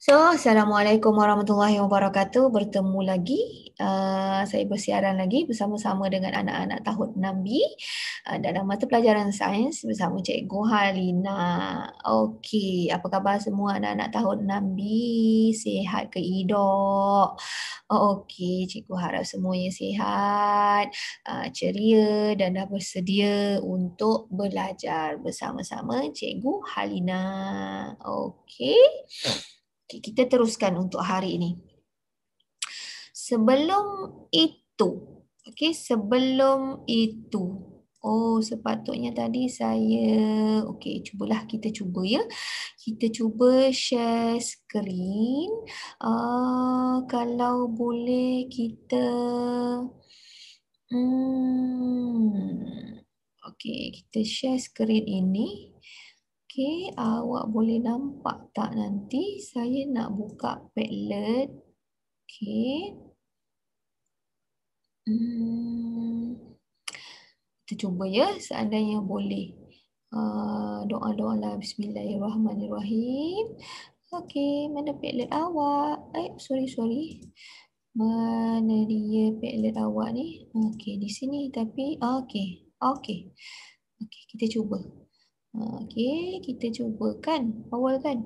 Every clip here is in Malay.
Assalamualaikum warahmatullahi wabarakatuh. Bertemu lagi. Saya bersiaran lagi bersama-sama dengan anak-anak tahun 6B dalam mata pelajaran sains bersama Cikgu Halina. Okey, apa khabar semua anak-anak tahun 6B? Sihat ke hidup? Okey, Cikgu harap semuanya sihat, ceria dan dah bersedia untuk belajar bersama-sama Cikgu Halina. Okey. Okay, kita teruskan untuk hari ini. Sebelum itu, sepatutnya tadi saya, cubalah kita cuba ya. Kita cuba share screen. Kalau boleh kita, kita share screen ini. Okey, awak boleh nampak tak nanti saya nak buka Padlet. Okey. Kita cuba ya, seandainya boleh. Doa-doalah. Bismillahirrahmanirrahim. Okey, mana Padlet awak? Sorry. Mana dia Padlet awak ni? Okey, di sini tapi okey. Okey, kita cuba. Okey, kita cuba kan awal kan.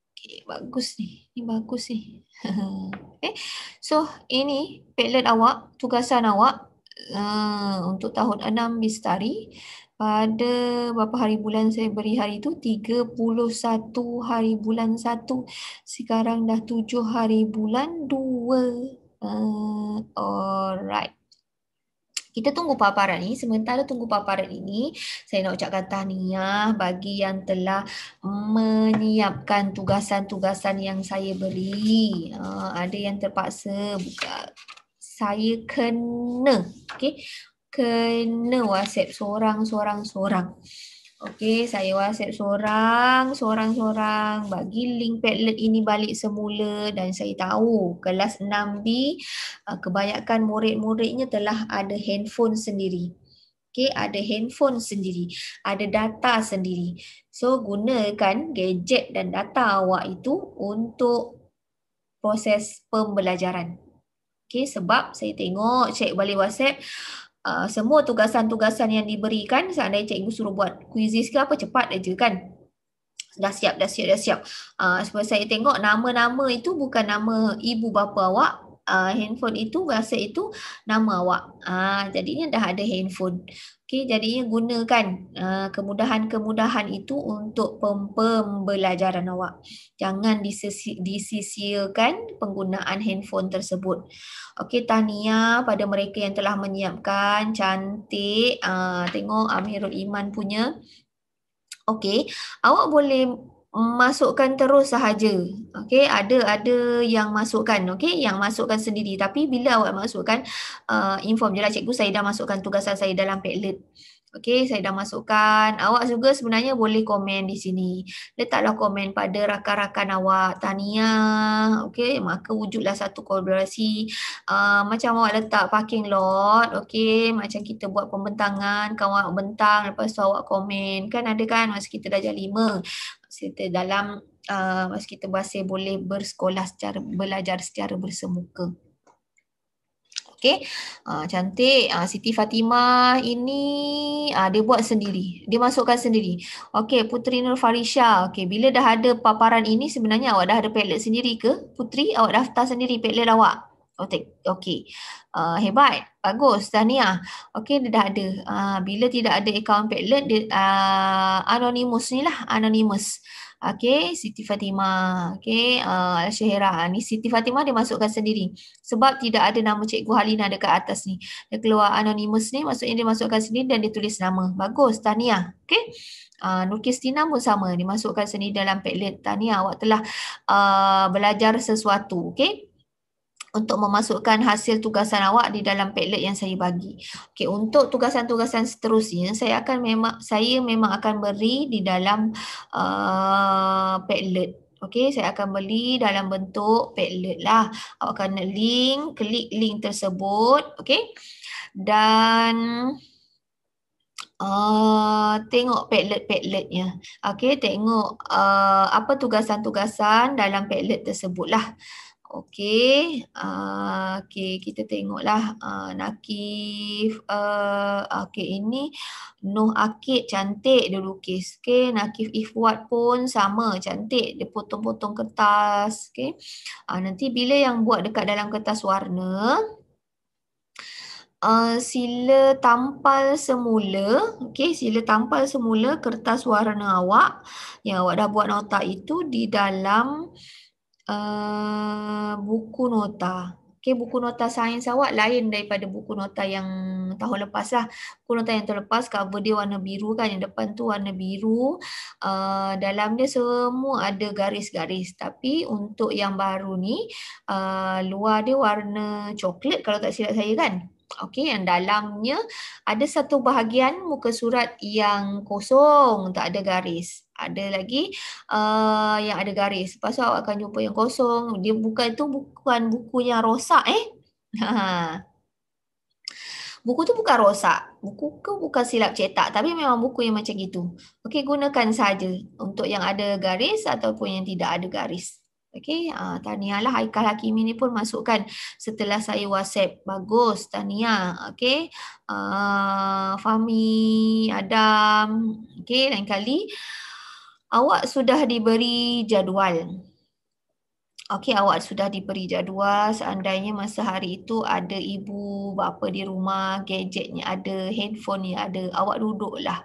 Okey, bagus ni. Ini bagus ni. Okay. So, ini Padlet awak, tugasan awak untuk tahun 6 Bistari. Pada berapa hari bulan saya beri hari itu? 31 hari bulan 1. Sekarang dah 7 hari bulan 2. Alright. Kita tunggu paparan ni. Sementara tunggu paparan ini, saya nak ucapkan tahniah bagi yang telah menyiapkan tugasan-tugasan yang saya beri. Ada yang terpaksa buka. Saya kena, kena WhatsApp seorang-seorang. Okey, saya WhatsApp seorang-seorang bagi link Padlet ini balik semula dan saya tahu kelas 6B kebanyakan murid-muridnya telah ada handphone sendiri. Okey, ada handphone sendiri, ada data sendiri. So, gunakan gadget dan data awak itu untuk proses pembelajaran. Okey, sebab saya tengok cek balik WhatsApp semua tugasan-tugasan yang diberikan, seandainya cikgu suruh buat quizzes ke apa, cepat aja kan. Dah siap. Sebab saya tengok nama-nama itu bukan nama ibu bapa awak. Handphone itu, WhatsApp itu nama awak. Jadinya dah ada handphone. Okey, jadinya gunakan kemudahan-kemudahan itu untuk pembelajaran awak. Jangan disisirkan penggunaan handphone tersebut. Okey, tahniah pada mereka yang telah menyiapkan. Cantik. Tengok Amirul Iman punya. Okey, awak boleh masukkan terus sahaja. Okey, ada yang masukkan, yang masukkan sendiri. Tapi bila awak masukkan, inform je lah cikgu saya dah masukkan tugasan saya dalam Padlet. Okey, saya dah masukkan. Awak juga sebenarnya boleh komen di sini. Letaklah komen pada rakan-rakan awak. Tahniah. Okey, maka wujudlah satu kolaborasi. Macam awak letak parking lot. Okey, macam kita buat pembentangan. Kawan awak bentang, lepas tu awak komen. Kan ada kan masa kita dah darjah 5. Kita dalam masa kita masih boleh belajar secara bersemuka. Okey, cantik. Siti Fatimah ini dia buat sendiri. Dia masukkan sendiri. Okey, Putri Nur Farisha. Okey, bila dah ada paparan ini sebenarnya awak dah ada Padlet sendiri ke? Putri, awak daftar sendiri Padlet awak? Okey. Hebat. Bagus. Tahniah. Okey, dia dah ada. Bila tidak ada akaun Padlet, dia anonymous ni lah. Anonymous. Okey, Siti Fatimah. Okey, Al-Syahira. Ni Siti Fatimah dia masukkan sendiri. Sebab tidak ada nama Cikgu Halina dekat atas ni. Dia keluar anonymous ni, maksudnya dia masukkan sendiri dan dia tulis nama. Bagus, tahniah. Okey. Nur Kristina pun sama. Dia masukkan sendiri dalam Padlet. Tahniah, awak telah belajar sesuatu. Okey. Untuk memasukkan hasil tugasan awak di dalam Padlet yang saya bagi. Okey, untuk tugasan-tugasan seterusnya saya memang akan beri di dalam Padlet. Okey, saya akan beli dalam bentuk Padlet lah. Awak kena klik link tersebut. Okey. Dan Tengok Padlet-Padletnya. Okey, tengok apa tugasan-tugasan dalam Padlet tersebutlah. Okey, okey kita tengoklah Nakif. Okey, ini Noh Akid cantik dia lukis. Okey, Nakif Ifwat pun sama cantik, dia potong-potong kertas. Okey. Nanti bila yang buat dekat dalam kertas warna, sila tampal semula, okey, sila tampal semula kertas warna awak yang awak dah buat nota itu di dalam buku nota. Okey, buku nota sains awak lain daripada buku nota yang tahun lepas lah. Buku nota yang tahun lepas cover dia warna biru kan, yang depan tu warna biru. Dalam dia semua ada garis-garis. Tapi untuk yang baru ni, luar dia warna coklat kalau tak silap saya kan. Okey, yang dalamnya ada satu bahagian muka surat yang kosong, tak ada garis. Ada lagi yang ada garis. Lepas tu awak akan jumpa yang kosong. Dia bukan buku yang rosak Buku tu bukan rosak. Buku tu bukan silap cetak, tapi memang buku yang macam gitu. Okey, gunakan saja untuk yang ada garis ataupun yang tidak ada garis. Okey, tahniahlah Haikal Hakimi ni pun masukkan setelah saya WhatsApp. Bagus, tahniah. Okey. Fahmi, Adam. Okey, lain kali awak sudah diberi jadual. Okey, awak sudah diberi jadual. Seandainya masa hari itu ada ibu bapa di rumah, gadgetnya ada, handphonenya ada, awak duduklah.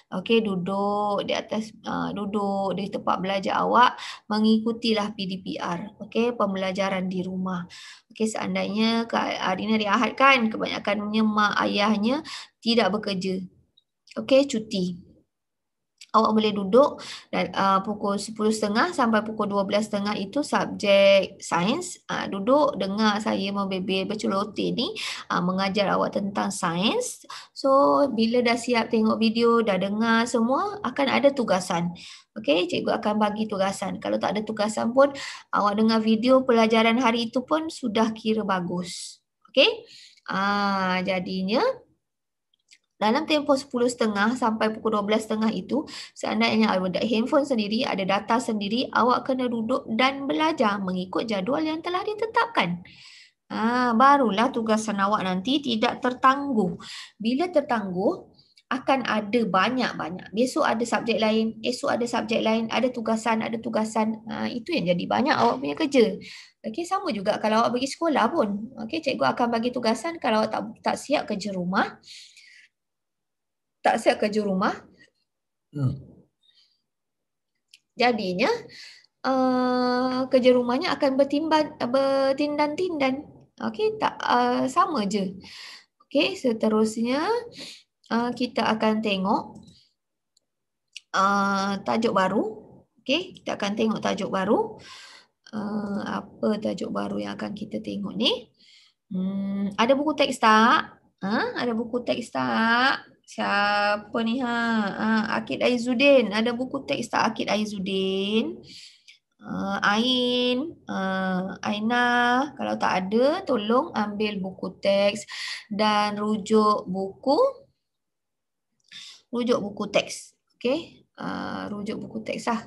Okey, duduk di atas, duduk di tempat belajar awak, mengikutilah PDPR. Okey, pembelajaran di rumah. Okey, seandainya hari ini hari Ahad kan, kebanyakannya mak ayahnya tidak bekerja. Okey, cuti. Awak boleh duduk dan pukul 10.30 sampai pukul 12.30 itu subjek sains. Duduk dengar saya membebel berceloteh ni mengajar awak tentang sains. So bila dah siap tengok video, dah dengar semua, akan ada tugasan. Okey, cikgu akan bagi tugasan. Kalau tak ada tugasan pun, awak dengar video pelajaran hari itu pun sudah kira bagus. Okey? Jadinya dalam tempoh 10.30 sampai pukul 12.30 itu, seandainya ada handphone sendiri, ada data sendiri, awak kena duduk dan belajar mengikut jadual yang telah ditetapkan. Barulah tugasan awak nanti tidak tertangguh. Bila tertangguh, akan ada banyak-banyak. Besok ada subjek lain, esok ada subjek lain, ada tugasan. Itu yang jadi banyak awak punya kerja. Okey, sama juga kalau awak pergi sekolah pun. Okey, cikgu akan bagi tugasan kalau awak tak siap kerja rumah. Jadinya kerja rumahnya akan bertindan-tindan. Okey, tak sama je. Okey, seterusnya kita akan tengok tajuk baru. Okey, kita akan tengok tajuk baru. Apa tajuk baru yang akan kita tengok ni? Ada buku teks tak? Ada buku teks tak? Siapa ni Akid Aizuddin. Ada buku teks tak Akid Aizuddin? Ain, Aina, kalau tak ada tolong ambil buku teks dan rujuk buku teks. Okey, rujuk buku teks lah.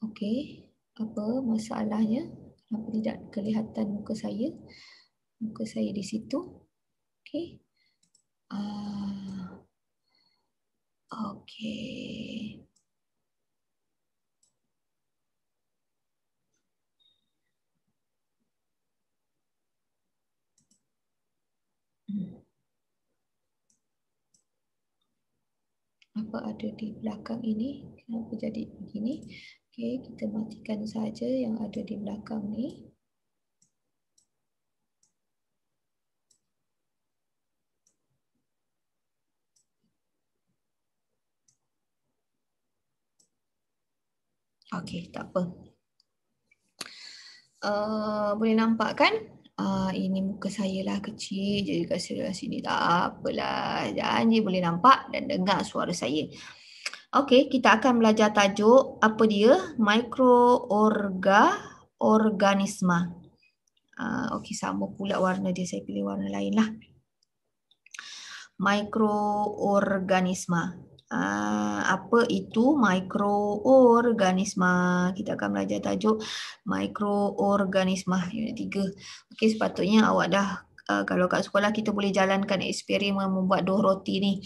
Okey, apa masalahnya? Kenapa tidak kelihatan muka saya? Muka saya di situ. Okey. Okey. Apa ada di belakang ini? Kenapa jadi begini? Okey, kita matikan saja yang ada di belakang ni. Okey, tak apa. Boleh nampak kan? Ini muka saya lah kecil jadi kat sini. Tak apalah. Janji boleh nampak dan dengar suara saya. Okey, kita akan belajar tajuk apa dia? Mikroorganisma. Okey, sama pula warna dia. Saya pilih warna lain lah. mikroorganisma. Apa itu mikroorganisma? Kita akan belajar tajuk mikroorganisma unit 3. Okey, sepatutnya awak dah kalau kat sekolah kita boleh jalankan eksperimen membuat dough roti ni.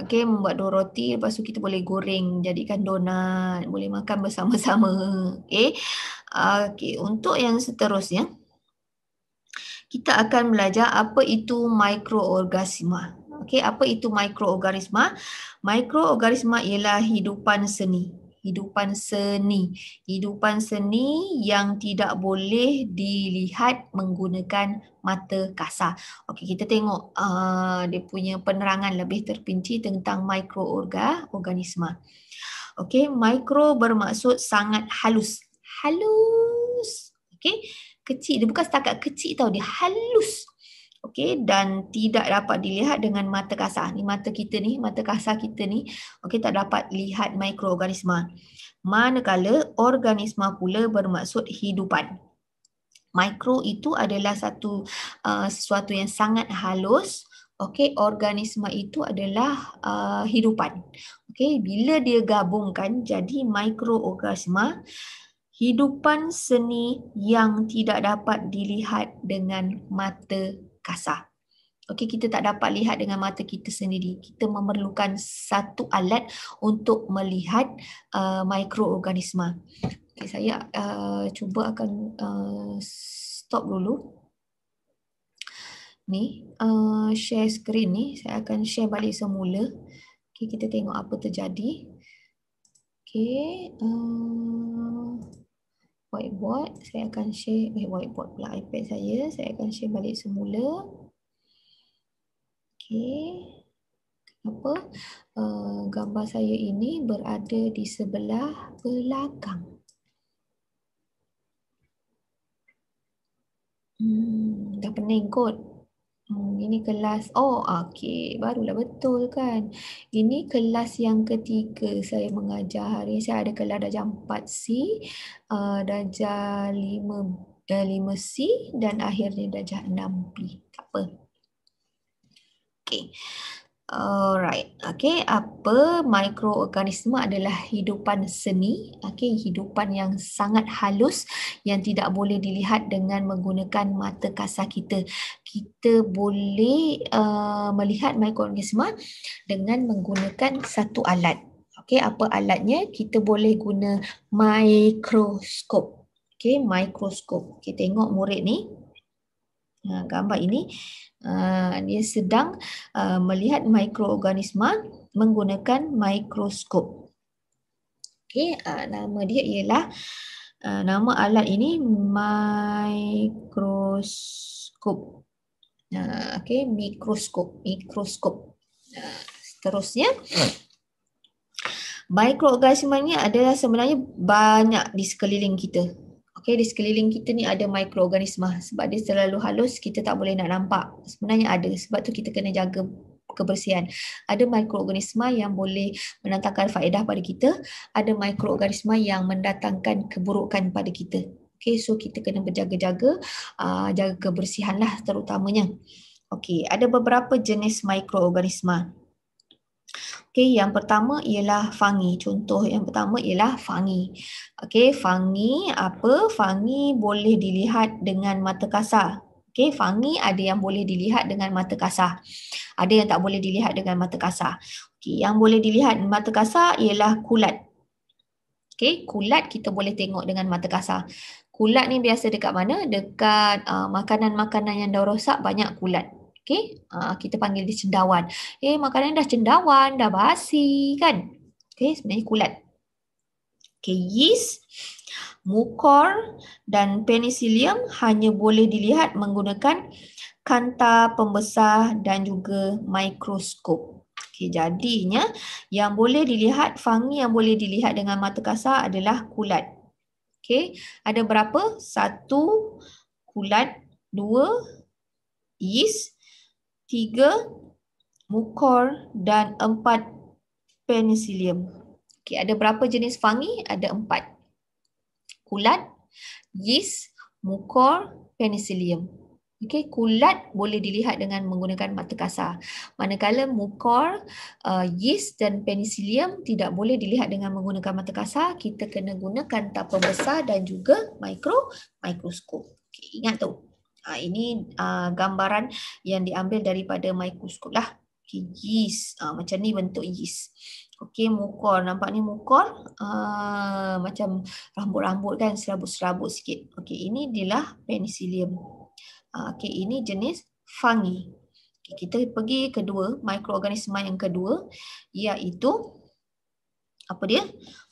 Okey, membuat dough roti, lepas tu kita boleh goreng jadikan donat, boleh makan bersama-sama. Okey. Okey, untuk yang seterusnya kita akan belajar apa itu mikroorganisma. Okey, apa itu mikroorganisma? Mikroorganisma ialah hidupan seni. Hidupan seni. Hidupan seni yang tidak boleh dilihat menggunakan mata kasar. Okey, kita tengok dia punya penerangan lebih terperinci tentang mikroorganisma. Okey, mikro bermaksud sangat halus. Halus. Okey, kecil. Dia bukan setakat kecil tau, dia halus. Okey, dan tidak dapat dilihat dengan mata kasar. Ni mata kita ni, mata kasar kita ni, okey, tak dapat lihat mikroorganisma. Manakala organisma pula bermaksud hidupan. Mikro itu adalah sesuatu yang sangat halus. Okey, organisma itu adalah hidupan. Okey, bila dia gabungkan jadi mikroorganisma, hidupan seni yang tidak dapat dilihat dengan mata kasar. Okey, kita tak dapat lihat dengan mata kita sendiri. Kita memerlukan satu alat untuk melihat mikroorganisma. Okay, saya cuba akan stop dulu. Ni, share screen ni. Saya akan share balik semula. Okay, kita tengok apa terjadi. Okay, whiteboard. Saya akan share, whiteboard pula iPad saya. Saya akan share balik semula. Okay. Apa? Gambar saya ini berada di sebelah belakang. Dah pening kot. Ini kelas, okey, barulah betul kan. Ini kelas yang ketiga saya mengajar hari. Saya ada kelas darjah 4C, darjah 5C dan akhirnya darjah 6B. Tak apa. Okey. Alright. Okey, apa mikroorganisma adalah hidupan seni, okey, hidupan yang sangat halus yang tidak boleh dilihat dengan menggunakan mata kasar kita. Kita boleh melihat mikroorganisma dengan menggunakan satu alat. Okey, apa alatnya? Kita boleh guna mikroskop. Okey, mikroskop. Okey, tengok murid ni. Gambar ini dia sedang melihat mikroorganisma menggunakan mikroskop. Okey, nama dia ialah nama alat ini mikroskop. Okey, mikroskop. Seterusnya, mikroorganisma ni adalah sebenarnya banyak di sekeliling kita. Okey, di sekeliling kita ni ada mikroorganisma. Sebab dia terlalu halus, kita tak boleh nak nampak. Sebenarnya ada. Sebab tu kita kena jaga kebersihan. Ada mikroorganisma yang boleh mendatangkan faedah pada kita. Ada mikroorganisma yang mendatangkan keburukan pada kita. Okey, so kita kena berjaga-jaga, jaga kebersihan lah terutamanya. Okey, ada beberapa jenis mikroorganisma. Okey, yang pertama ialah fungi. Contoh yang pertama ialah fungi. Okey, fungi apa? Fungi boleh dilihat dengan mata kasar. Okey, fungi ada yang boleh dilihat dengan mata kasar. Ada yang tak boleh dilihat dengan mata kasar. Okey, yang boleh dilihat dengan mata kasar ialah kulat. Okey, kulat kita boleh tengok dengan mata kasar. Kulat ni biasa dekat mana? Dekat makanan-makanan yang dah rosak banyak kulat. Okey, kita panggil dia cendawan. Makanan dah cendawan, dah basi kan? Okey, sebenarnya kulat. Okey, yeast, mukor dan penicillium hanya boleh dilihat menggunakan kanta pembesar dan juga mikroskop. Okey, jadinya yang boleh dilihat, fungi yang boleh dilihat dengan mata kasar adalah kulat. Okey, ada berapa? 1 kulat, 2 yeast, 3 mukor dan 4 penicillium. Okey, ada berapa jenis fungi? Ada 4. Kulat, yeast, mukor, penicillium. Okey, kulat boleh dilihat dengan menggunakan mata kasar. Manakala mukor, yeast dan penicillium tidak boleh dilihat dengan menggunakan mata kasar. Kita kena gunakan tapa besar dan juga mikroskop. Okay, ingat tu. Ini gambaran yang diambil daripada mikroskop lah. Okay, yeast. Macam ni bentuk yeast. Okey, mukor. Nampak ni mukor macam rambut-rambut kan, serabut-serabut sikit. Okey, ini adalah penicillium. Okey, ini jenis fungi. Okay, kita pergi kedua, mikroorganisma yang kedua, iaitu apa dia?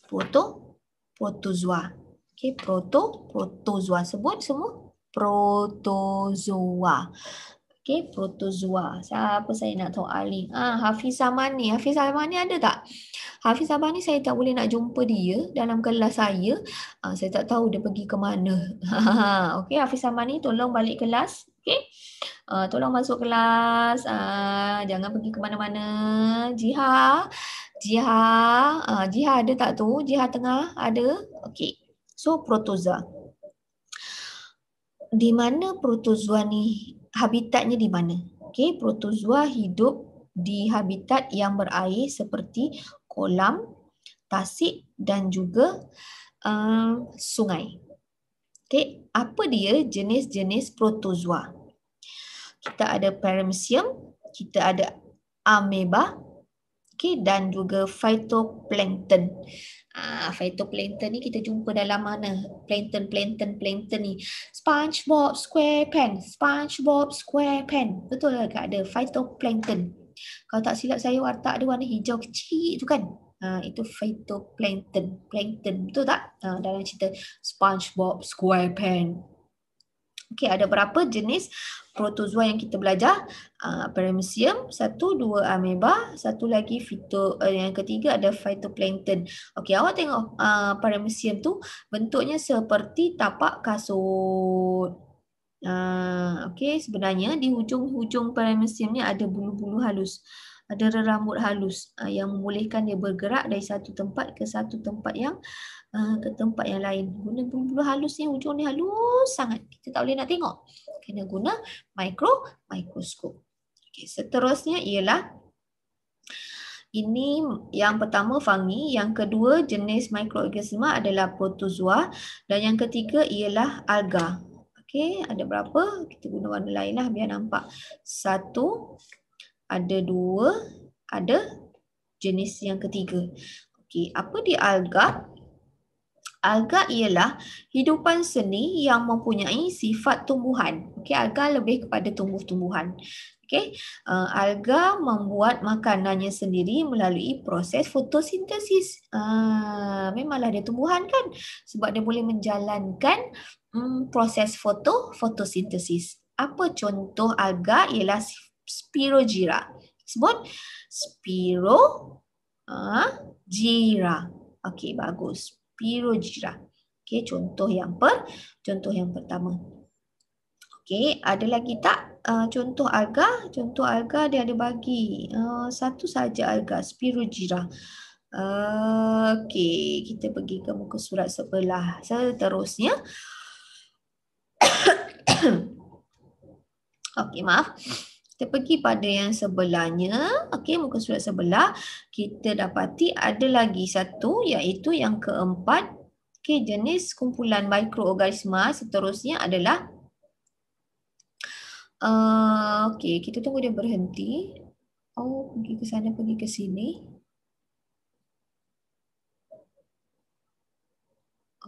Protozoa. Okey, protozoa. Sebut semua. Protozoa. Okey, protozoa. Siapa saya nak tahu ahli? Hafiz Zamani. Hafiz Zamani ada tak? Hafiz Zamani saya tak boleh nak jumpa dia dalam kelas saya. Saya tak tahu dia pergi ke mana. Okey, Hafiz Zamani tolong balik kelas. Okey. Tolong masuk kelas. Jangan pergi ke mana-mana. Jiha. Jiha ada tak tu? Jiha tengah ada? Okey. So, protozoa. Di mana protozoa ni? Habitatnya di mana? Okey, protozoa hidup di habitat yang berair seperti kolam, tasik dan juga sungai. Okey, apa dia jenis-jenis protozoa? Kita ada paramecium, kita ada ameba, okey, dan juga phytoplankton. Phytoplankton ni kita jumpa dalam mana? Plankton ni. SpongeBob SquarePants. Betul ke ada phytoplankton? Kalau tak silap saya watak ada warna hijau kecil tu kan? Itu phytoplankton. Betul tak? Dalam cerita SpongeBob SquarePants. Okey, ada berapa jenis protozoa yang kita belajar? Paramecium, 1, 2 ameba, satu lagi yang ketiga ada phytoplankton. Okey, awak tengok paramecium tu bentuknya seperti tapak kasut. Okey, sebenarnya di hujung-hujung paramecium ni ada bulu-bulu halus. Ada rambut halus yang membolehkan dia bergerak dari satu tempat ke satu tempat yang ke tempat yang lain. Guna bulu-bulu halus ni, hujung ni halus sangat. Kita tak boleh nak tengok. Kena guna mikroskop. Okay, seterusnya ialah ini yang pertama fungi, yang kedua jenis mikroorganisma adalah protozoa dan yang ketiga ialah alga. Okey, ada berapa? Kita guna warna lain lah biar nampak. 1, ada 2, ada jenis yang ketiga. Okey, apa dia alga? Alga ialah hidupan seni yang mempunyai sifat tumbuhan. Okey, alga lebih kepada tumbuh-tumbuhan. Okey, alga membuat makanannya sendiri melalui proses fotosintesis. Memanglah dia tumbuhan kan? Sebab dia boleh menjalankan proses fotosintesis. Apa contoh alga? Ialah Spirogyra. Sebut Spirogyra. Okey, bagus. Spirogyra. Okey, contoh yang pertama. Okey, ada lagi tak contoh alga? Contoh alga dia ada bagi. Satu saja alga, Spirogyra. Okey, kita pergi ke muka surat sebelah. Seterusnya. Okey, maaf. Kita pergi pada yang sebelahnya. Okey, muka surat sebelah. Kita dapati ada lagi satu iaitu yang keempat. Okey, jenis kumpulan mikroorganisma seterusnya adalah okey, kita tunggu dia berhenti. Pergi ke sana, pergi ke sini.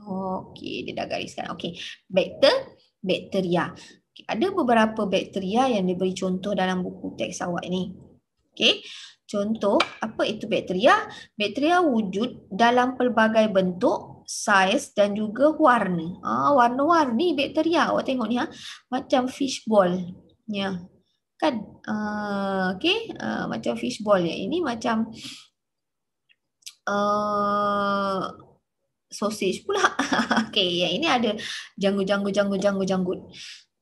Okey, dia dah gariskan. Okey, bakteria. Ada beberapa bakteria yang diberi contoh dalam buku teks awak ini. Okey, contoh apa itu bakteria? Bakteria wujud dalam pelbagai bentuk, saiz dan juga warna. Warna-warni bakteria. Awak tengok ni macam fishball. Ya. Kan? Okey, macam fishball ya. Ini macam sausage pula. Okey, yang ini ada janggut.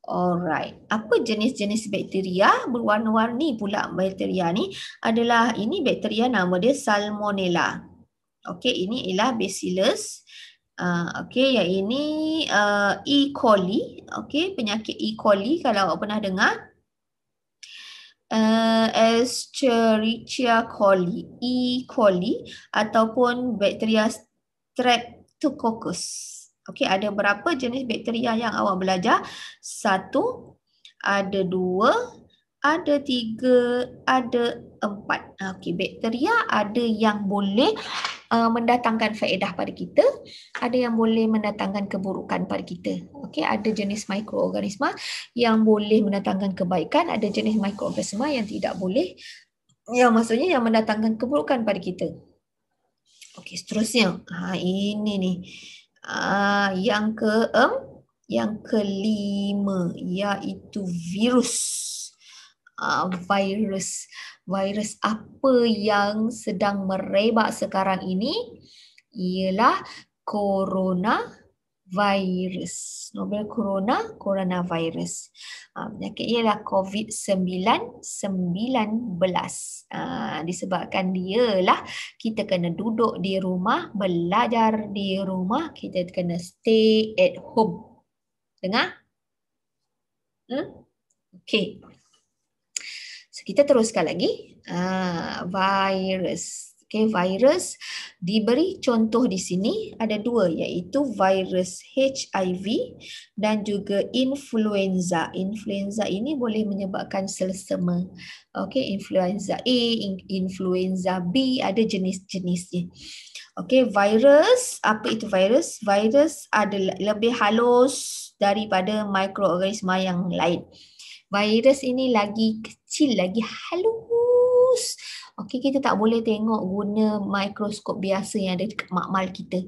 Alright. Apa jenis-jenis bakteria berwarna-warni pula bakteria ni? Ini bakteria nama dia Salmonella. Okey, ini ialah Bacillus Okey, yang ini E. coli. Okey, penyakit E. coli kalau awak pernah dengar. Escherichia coli, E. coli ataupun bakteria Streptococcus. Okey, ada berapa jenis bakteria yang awak belajar? 1, ada 2, ada 3, ada 4. Okey, bakteria ada yang boleh mendatangkan faedah pada kita, ada yang boleh mendatangkan keburukan pada kita. Okey, ada jenis mikroorganisma yang boleh mendatangkan kebaikan, ada jenis mikroorganisma yang tidak boleh, yang maksudnya yang mendatangkan keburukan pada kita. Okey, seterusnya. Ini ni. Yang kelima iaitu virus. Virus apa yang sedang merebak sekarang ini ialah coronavirus. Novel coronavirus. Penyakitnya ialah COVID-19. Disebabkan dialah kita kena duduk di rumah, belajar di rumah, kita kena stay at home. Dengar? Okey. So, kita teruskan lagi. Virus. Okay, virus diberi contoh di sini ada 2, iaitu virus HIV dan juga influenza. Influenza ini boleh menyebabkan selesema. Okay, influenza A, influenza B, ada jenis-jenisnya. Okay, virus, apa itu virus? Virus adalah lebih halus daripada mikroorganisma yang lain. Virus ini lagi kecil, lagi halus. Okey, kita tak boleh tengok guna mikroskop biasa yang ada dekat makmal kita.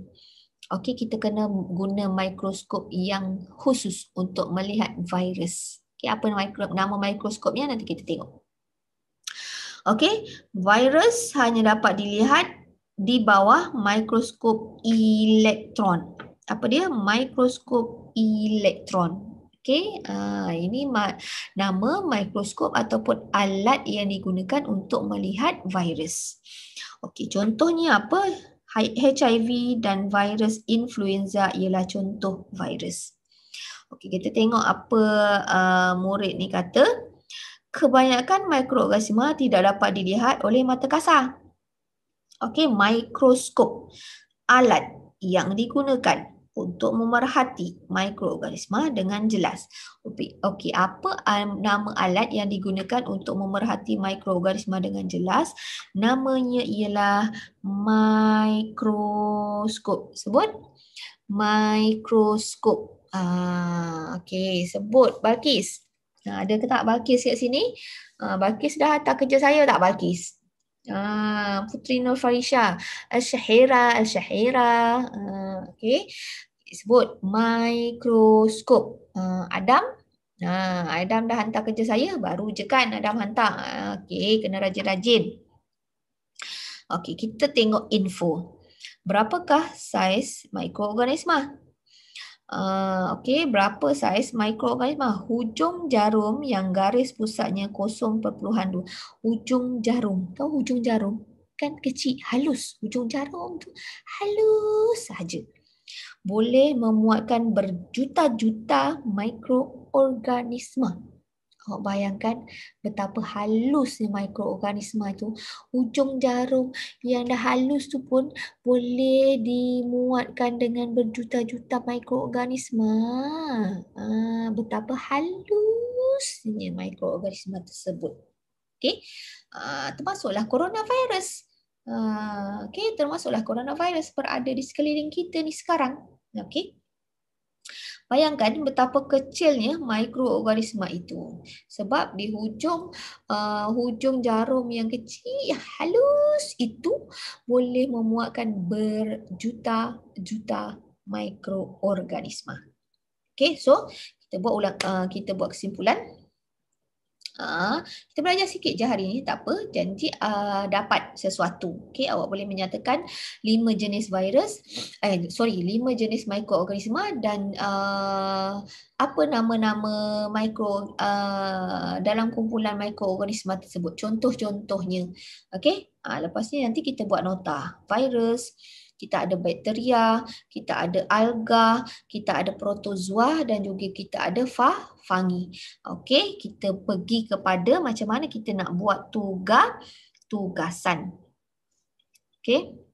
Okey, kita kena guna mikroskop yang khusus untuk melihat virus. Okey, apa nama mikroskopnya nanti kita tengok. Okey, virus hanya dapat dilihat di bawah mikroskop elektron. Apa dia? Mikroskop elektron. Okey, ini nama mikroskop ataupun alat yang digunakan untuk melihat virus. Okey, contohnya apa? HIV dan virus influenza ialah contoh virus. Okey, kita tengok apa murid ni kata. Kebanyakan mikroorganisma tidak dapat dilihat oleh mata kasar. Okey, mikroskop, alat yang digunakan untuk memerhati mikroorganisma dengan jelas. Okey, apa nama alat yang digunakan untuk memerhati mikroorganisma dengan jelas? Namanya ialah mikroskop. Sebut? Mikroskop. Okey, sebut Balkis. Ada ke tak Balkis kat sini? Balkis dah hantar kerja saya tak Balkis? Putri Nur Farisha. Al-Syahira. Okey. Sebut mikroskop. Adam. Adam dah hantar kerja saya. Baru je kan Adam hantar. Okey, kena rajin-rajin. Okey, kita tengok info. Berapakah saiz mikroorganisma? Okey, berapa saiz mikroorganisma? Hujung jarum yang garis pusatnya 0.2. Hujung jarum. Tahu hujung jarum? Kan kecil, halus. Hujung jarum tu halus saja. Boleh memuatkan berjuta-juta mikroorganisma. Awak bayangkan betapa halusnya mikroorganisma itu. Hujung jarum yang dah halus tu pun boleh dimuatkan dengan berjuta-juta mikroorganisma. Betapa halusnya mikroorganisma tersebut. Okey, termasuklah coronavirus. Okey, termasuklah coronavirus berada di sekeliling kita ni sekarang. Okey. Bayangkan betapa kecilnya mikroorganisma itu. Sebab di hujung jarum yang kecil, yang halus itu boleh memuatkan berjuta-juta mikroorganisma. Okey, so kita buat kesimpulan. Kita belajar sikit je hari ni, tak apa, janji dapat sesuatu. Okey, awak boleh menyatakan 5 jenis virus, 5 jenis mikroorganisma dan apa nama-nama dalam kumpulan mikroorganisma tersebut, contoh-contohnya. Okey, lepas ni nanti kita buat nota. Virus, kita ada bakteria, kita ada alga, kita ada protozoa dan juga kita ada fungi. Okey, kita pergi kepada macam mana kita nak buat tugasan. Okey.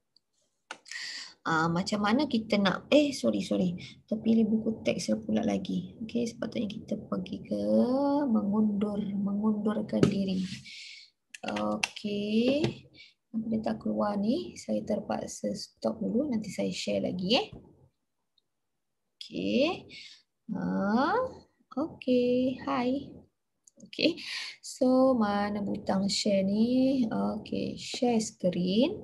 Macam mana kita nak sorry terpilih buku teks pula lagi. Okey, sepatutnya kita pergi ke mengundurkan diri. Okey, apa dia tak keluar ni, saya terpaksa stop dulu, nanti saya share lagi Okey. Okey, hi. Okey, so mana butang share ni? Okey, share screen.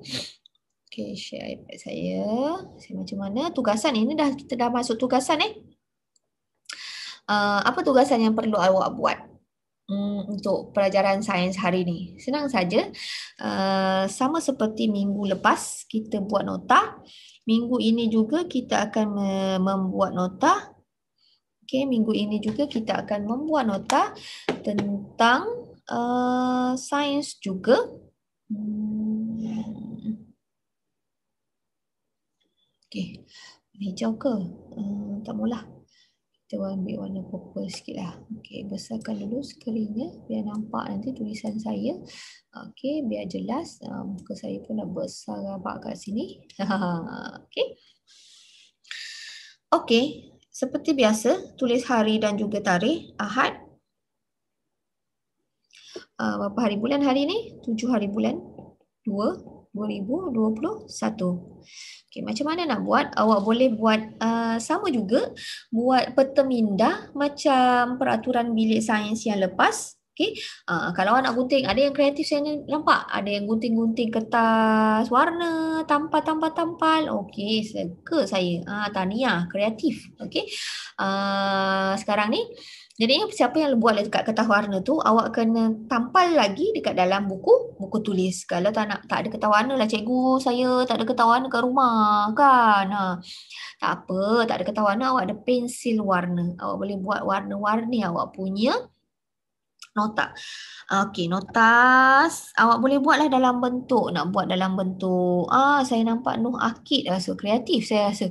Okey, share iPad saya. Saya macam mana? Tugasan ini kita dah masuk tugasan apa tugasan yang perlu awak buat untuk pelajaran sains hari ini? Senang saja. Sama seperti minggu lepas kita buat nota. Minggu ini juga kita akan membuat nota. Okey, minggu ini juga kita akan membuat nota tentang sains juga. Okey, hijau ke? Tak maulah. Kita ambil warna purple sikit lah. Okey, besarkan dulu skrinnya biar nampak nanti tulisan saya. Okey, biar jelas. Muka saya pun dah besar nampak kat sini. Okey. Okey, seperti biasa, tulis hari dan juga tarikh. Ahad. Berapa hari bulan hari ni? 7 hari bulan 2021. Okey, macam mana nak buat? Awak boleh buat sama juga, buat peta minda macam peraturan bilik sains yang lepas. Okey, kalau awak nak gunting, ada yang kreatif saya nampak, ada yang gunting-gunting kertas warna, tampal. Okey, suka saya. Tahniah, kreatif. Okey. Sekarang ni jadi siapa yang buat dekat kertas warna tu, awak kena tampal lagi dekat dalam buku tulis. Kalau tak ada kertas warna lah cikgu, saya tak ada kertas warna kat rumah kan. Tak apa, tak ada kertas warna, awak ada pensil warna. Awak boleh buat warna-warni awak punya nota. Okey, notas awak boleh buatlah dalam bentuk, nak buat dalam bentuk. Saya nampak Noh Akid rasa kreatif, saya rasa.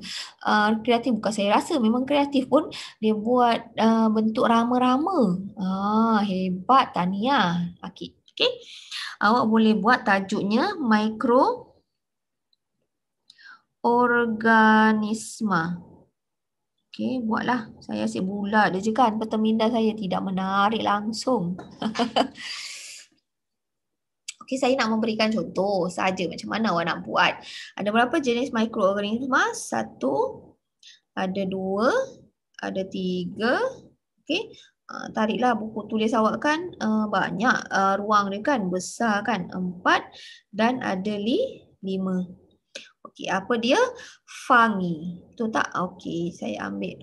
Kreatif bukan saya rasa, memang kreatif pun dia buat bentuk rama-rama. Hebat, tahniah Akid. Okey. Awak boleh buat tajuknya mikroorganisma. Okey, buatlah. Saya asyik bulat je kan. Peta minda saya tidak menarik langsung. Okey, saya nak memberikan contoh saja macam mana awak nak buat. Ada berapa jenis mikroorganisma? 1, ada 2, ada 3. Okey. Tariklah buku tulis awak kan banyak ruang dia kan, besar kan, 4 dan ada 5. Okey, apa dia? Fungi. Betul tak? Okey, saya ambil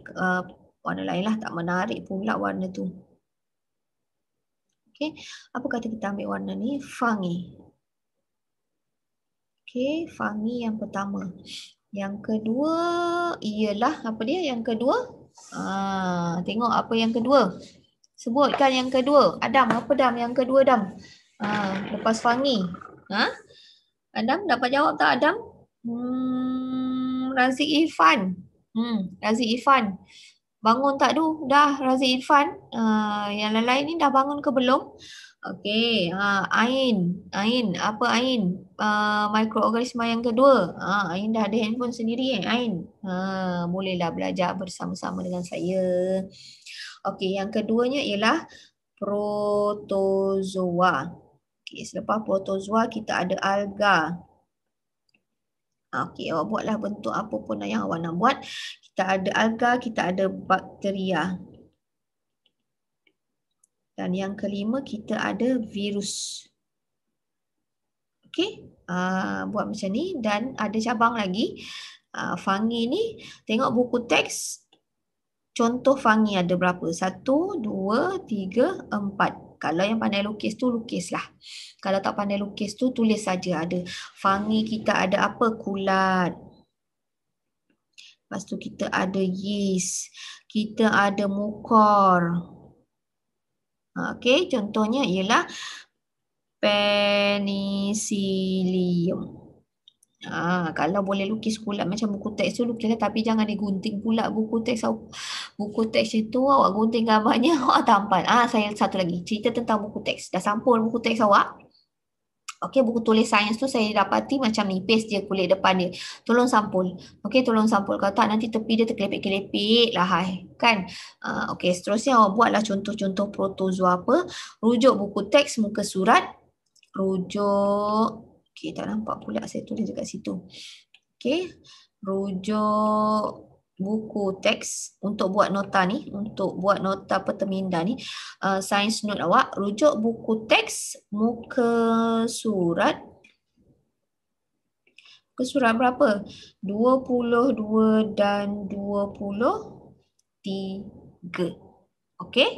warna lain lah, tak menarik pula warna tu. Okey, apa kata kita ambil warna ni? Fungi. Okey, fungi yang pertama. Yang kedua ialah apa dia? Yang kedua? Tengok apa yang kedua. Sebutkan yang kedua. Adam, apa Dam? Yang kedua Dam. Lepas fungi. Adam dapat jawab tak Adam? Razik Irfan. Razik Irfan. Bangun tak tu? Dah Razik Irfan. Yang lain ni dah bangun ke belum? Okey. Ain. Apa Ain? Mikroorganisma yang kedua. Ain dah ada handphone sendiri Ain. Bolehlah belajar bersama-sama dengan saya. Okey, yang keduanya ialah protozoa. Okey, selepas protozoa kita ada alga. Okey, awak buatlah bentuk apa pun yang awak nak buat. Kita ada alga, kita ada bakteria. Dan yang kelima kita ada virus. Okey, buat macam ni dan ada cabang lagi. Fungi ni, tengok buku teks. Contoh fungi ada berapa? 1, 2, 3, 4. Kalau yang pandai lukis tu, lukislah. Kalau tak pandai lukis tu, tulis saja ada. Fungi kita ada apa? Kulat. Lepas tu kita ada yeast. Kita ada mukor. Okey, contohnya ialah penicillium. Kalau boleh lukis pula macam buku teks tu lukislah, tapi jangan digunting pula buku teks. Buku teks itu awak gunting gambarnya awak tampal. Saya satu lagi cerita tentang buku teks. Dah sampul buku teks awak? Okey, buku tulis sains tu saya dapati macam nipis je kulit depan dia. Tolong sampul. Okey, tolong sampul. Kalau tak nanti tepi dia terkelepek-kelepek lah hai. Kan? Okey, seterusnya awak buatlah contoh-contoh protozoa apa. Rujuk buku teks muka surat. Rujuk. Okey, tak nampak pula saya tulis dekat situ. Okey. Rujuk buku teks untuk buat nota ni, untuk buat nota perteminda ni, sains note awak, rujuk buku teks muka surat, muka surat berapa? 22 dan 23. Okey?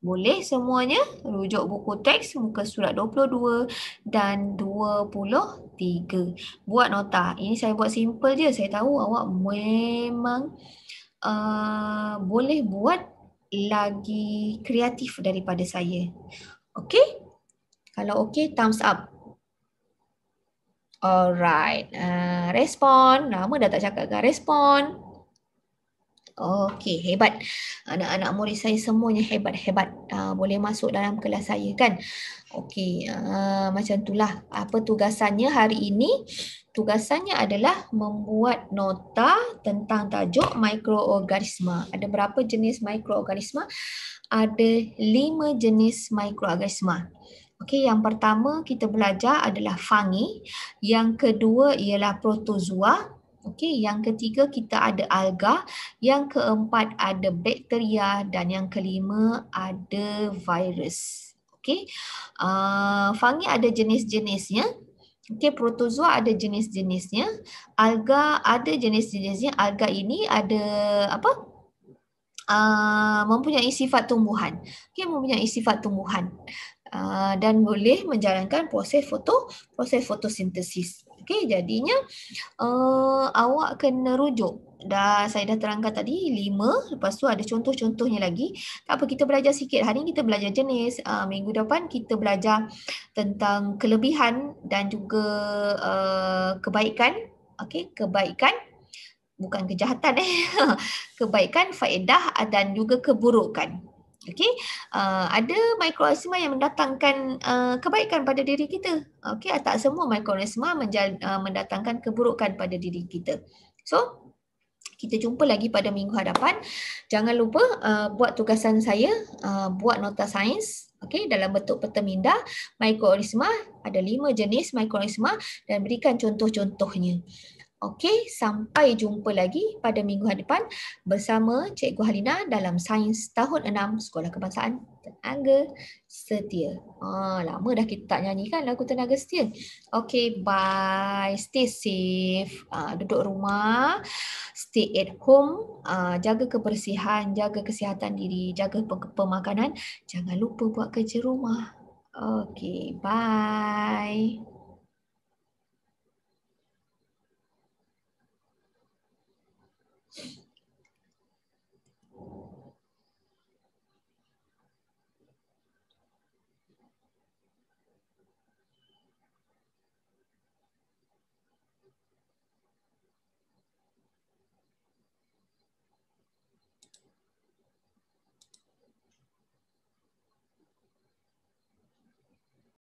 Boleh semuanya rujuk buku teks muka surat 22 dan 23. Buat nota. Ini saya buat simple je. Saya tahu awak memang boleh buat lagi kreatif daripada saya. Okey? Kalau okey, thumbs up. Alright. Respon. Lama dah tak cakap kan? Respon. Okey, hebat. Anak-anak murid saya semuanya hebat-hebat. Boleh masuk dalam kelas saya kan? Okey, macam itulah. Apa tugasannya hari ini? Tugasannya adalah membuat nota tentang tajuk mikroorganisma. Ada berapa jenis mikroorganisma? Ada 5 jenis mikroorganisma. Okey, yang pertama kita belajar adalah fungi. Yang kedua ialah protozoa. Okey, yang ketiga kita ada alga, yang keempat ada bakteria dan yang kelima ada virus. Okey. Fungi ada jenis-jenisnya. Okey, protozoa ada jenis-jenisnya. Alga ada jenis-jenisnya. Alga ini ada apa? Mempunyai sifat tumbuhan. Okey, mempunyai sifat tumbuhan. Dan boleh menjalankan proses fotosintesis. Okey, jadinya awak kena rujuk. Saya dah terangkan tadi 5, lepas tu ada contoh-contohnya lagi. Tak apa, kita belajar sikit. Hari ni kita belajar jenis, minggu depan kita belajar tentang kelebihan dan juga kebaikan. Okey, kebaikan bukan kejahatan kebaikan, faedah dan juga keburukan. Okey, ada mikroorganisma yang mendatangkan kebaikan pada diri kita. Okey, tak semua mikroorganisma mendatangkan keburukan pada diri kita. So, kita jumpa lagi pada minggu hadapan. Jangan lupa buat tugasan saya, buat nota sains. Okey, dalam bentuk perteminda. Mikroorganisma ada 5 jenis mikroorganisma dan berikan contoh-contohnya. Okey, sampai jumpa lagi pada minggu hadapan bersama Cikgu Halina dalam Sains Tahun 6 Sekolah Kebangsaan Tenaga Setia. Lama dah kita tak nyanyikan lagu Tenaga Setia. Okey, bye. Stay safe. Duduk rumah. Stay at home. Jaga kebersihan, jaga kesihatan diri, jaga pemakanan. Jangan lupa buat kerja rumah. Okey, bye.